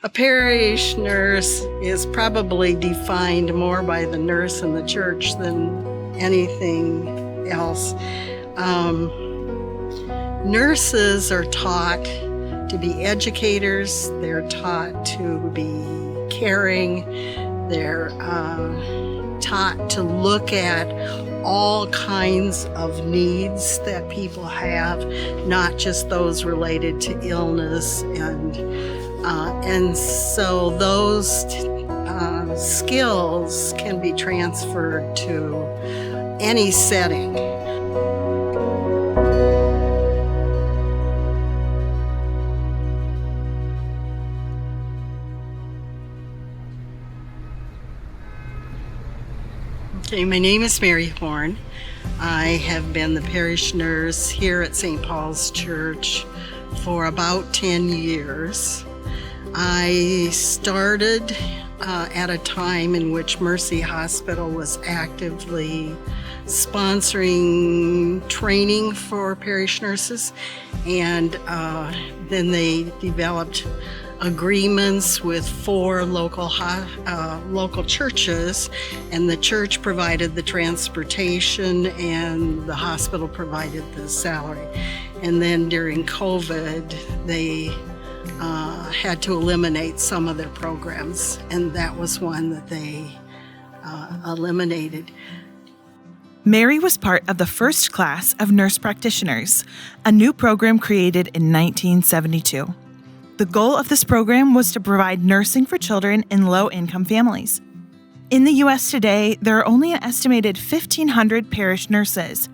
A parish nurse is probably defined more by the nurse in the church than anything else. Nurses are taught to be educators, they're taught to be caring, they're taught to look at all kinds of needs that people have, not just those related to illness, and so those skills can be transferred to any setting. Okay, my name is Mary Horn. I have been the parish nurse here at St. Paul's Church for about 10 years. I started at a time in which Mercy Hospital was actively sponsoring training for parish nurses, and then they developed agreements with 4 local churches, and the church provided the transportation and the hospital provided the salary. And then during COVID, they had to eliminate some of their programs, and that was one that they eliminated. Mary was part of the first class of nurse practitioners, a new program created in 1972. The goal of this program was to provide nursing for children in low-income families. In the U.S. today, there are only an estimated 1,500 parish nurses.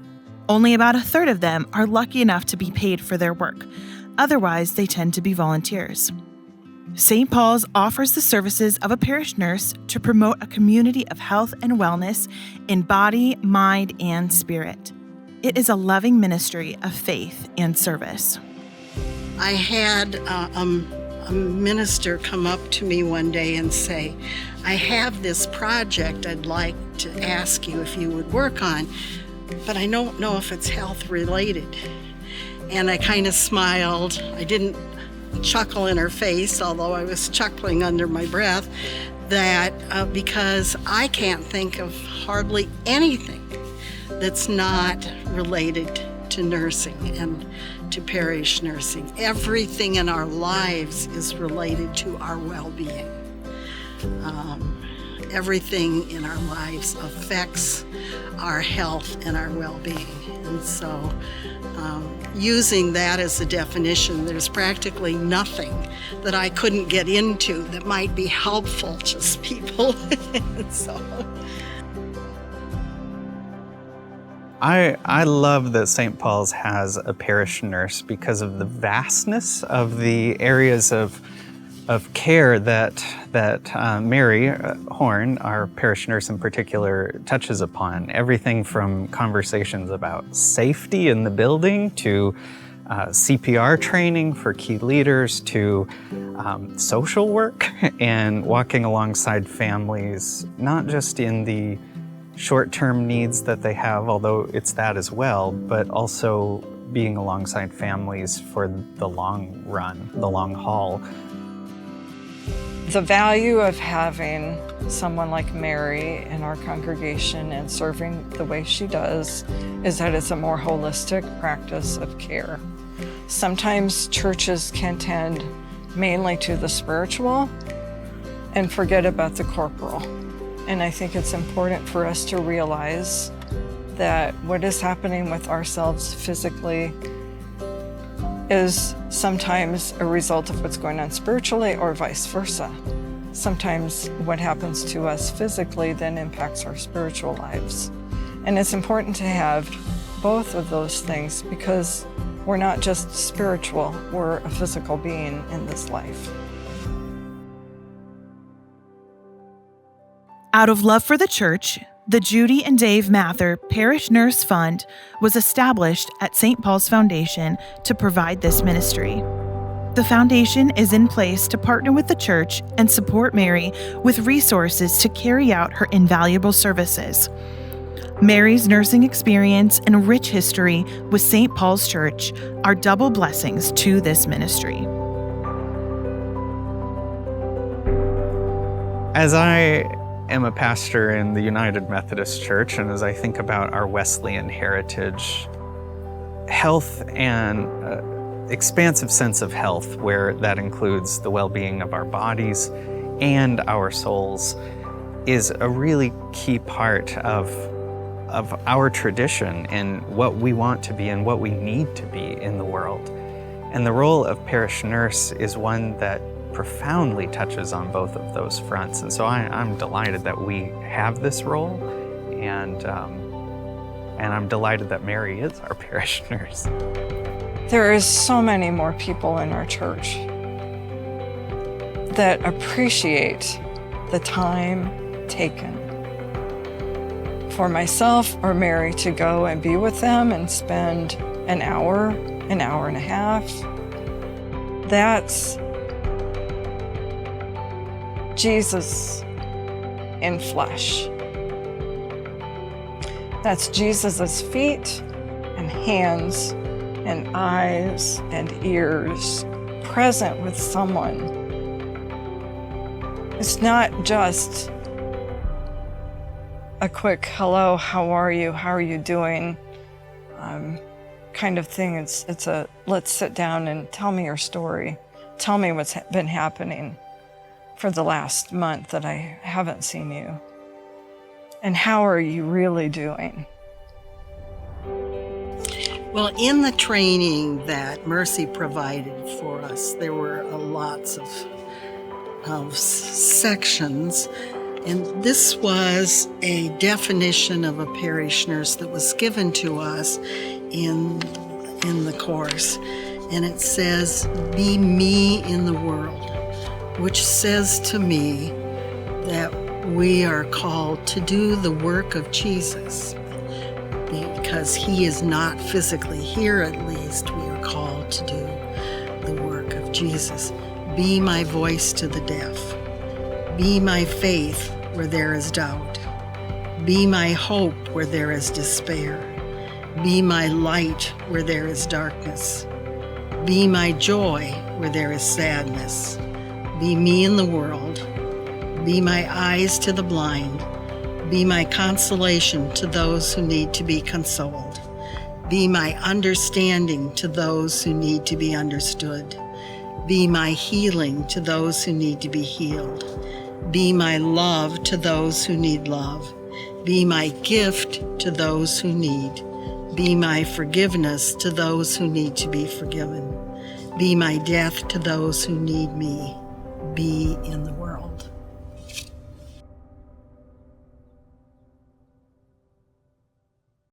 Only about a third of them are lucky enough to be paid for their work. Otherwise, they tend to be volunteers. St. Paul's offers the services of a parish nurse to promote a community of health and wellness in body, mind, and spirit. It is a loving ministry of faith and service. I had a minister come up to me one day and say, I have this project I'd like to ask you if you would work on, but I don't know if it's health related. And I kind of smiled. I didn't chuckle in her face, although I was chuckling under my breath, that because I can't think of hardly anything that's not related to nursing and to parish nursing. Everything in our lives is related to our well-being. Everything in our lives affects our health and our well-being. And so using that as a definition, there's practically nothing that I couldn't get into that might be helpful to people. So. I love that St. Paul's has a parish nurse because of the vastness of the areas of care that Mary Horn, our parish nurse in particular, touches upon. Everything from conversations about safety in the building to CPR training for key leaders to social work and walking alongside families, not just in the short-term needs that they have, although it's that as well, but also being alongside families for the long run, the long haul. The value of having someone like Mary in our congregation and serving the way she does is that it's a more holistic practice of care. Sometimes churches can tend mainly to the spiritual and forget about the corporal. And I think it's important for us to realize that what is happening with ourselves physically is sometimes a result of what's going on spiritually or vice versa. Sometimes what happens to us physically then impacts our spiritual lives. And it's important to have both of those things because we're not just spiritual, we're a physical being in this life. Out of love for the church, the Judy and Dave Mather Parish Nurse Fund was established at St. Paul's Foundation to provide this ministry. The foundation is in place to partner with the church and support Mary with resources to carry out her invaluable services. Mary's nursing experience and rich history with St. Paul's Church are double blessings to this ministry. As I am a pastor in the United Methodist Church, and as I think about our Wesleyan heritage, health and expansive sense of health, where that includes the well-being of our bodies and our souls, is a really key part of our tradition and what we want to be and what we need to be in the world. And the role of parish nurse is one that profoundly touches on both of those fronts. And so I'm delighted that we have this role, and I'm delighted that Mary is our parish nurse. There is so many more people in our church that appreciate the time taken for myself or Mary to go and be with them and spend an hour and a half. That's Jesus in flesh. That's Jesus's feet and hands and eyes and ears present with someone. It's not just a quick hello, how are you doing kind of thing. It's a let's sit down and tell me your story. Tell me what's been happening for the last month that I haven't seen you. And how are you really doing? Well, in the training that Mercy provided for us, there were lots of sections, and this was a definition of a parish nurse that was given to us in the course. And it says, "Be me in the world," which says to me that we are called to do the work of Jesus. Because he is not physically here, at least, we are called to do the work of Jesus. Be my voice to the deaf. Be my faith where there is doubt. Be my hope where there is despair. Be my light where there is darkness. Be my joy where there is sadness. Be me in the world. Be my eyes to the blind. Be my consolation to those who need to be consoled. Be my understanding to those who need to be understood. Be my healing to those who need to be healed. Be my love to those who need love. Be my gift to those who need. Be my forgiveness to those who need to be forgiven. Be my death to those who need me. Be in the world.